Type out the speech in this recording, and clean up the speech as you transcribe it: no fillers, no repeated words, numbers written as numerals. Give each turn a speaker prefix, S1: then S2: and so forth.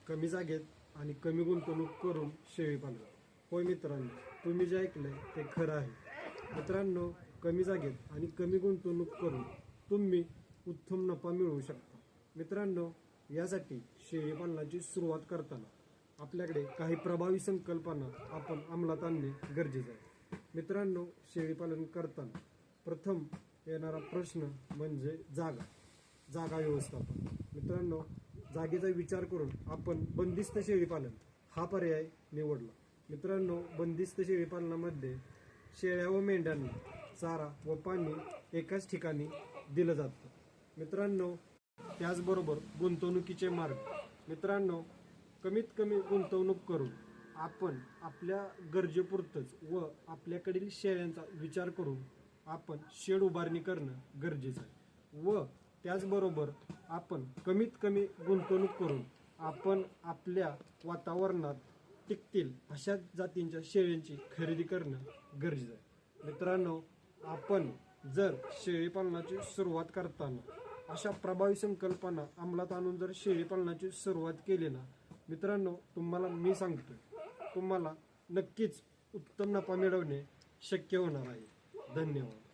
S1: कमी जागेत आणि कमी गुंतवणूक करून शेळी पालन. होय मित्रांनो, तुम्ही जे ऐकलंय ते खरं आहे. मित्रांनो, कमी जागेत आणि कमी गुंतवणूक करून तुम्ही उत्तम नफा मिळवू शकता. मित्रांनो, यासाठी शेळी पालनाची सुरुवात करताना आपल्याकडे काही प्रभावी संकल्पना आपण अंमलात आणणे गरजेचे आहे. मित्रांनो, शेळी पालन करताना प्रथम येणारा प्रश्न म्हणजे जागा व्यवस्थापन. मित्रांनो, जागेचा विचार करून आपण बंदिस्त शेळी पालन हा पर्याय निवडला. मित्रांनो, बंदिस्त शेळी पालनामध्ये शेळ्या व मेंढ्यांना चारा व पाणी एकाच ठिकाणी दिलं जातं. मित्रांनो, त्याचबरोबर गुंतवणुकीचे मार्ग. मित्रांनो, कमीत कमी गुंतवणूक करून आपण आपल्या गरजेपुरतंच व आपल्याकडील शेळ्यांचा विचार करून आपण शेड उभारणी करणं गरजेचं आहे. व त्याचबरोबर आपण कमीत कमी गुंतवणूक करून आपण आपल्या वातावरणात टिकतील अशा जातींच्या शेळ्यांची खरेदी करणं गरजेचं आहे. मित्रांनो, आपण जर शेळी पालनाची सुरुवात करताना अशा प्रभावी संकल्पना अंमलात आणून जर शेळी पालनाची सुरुवात केली ना मित्रांनो, तुम्हाला मी सांगतोय, तुम्हाला नक्कीच उत्तम नफा मिळवणे शक्य होणार आहे. धन्यवाद.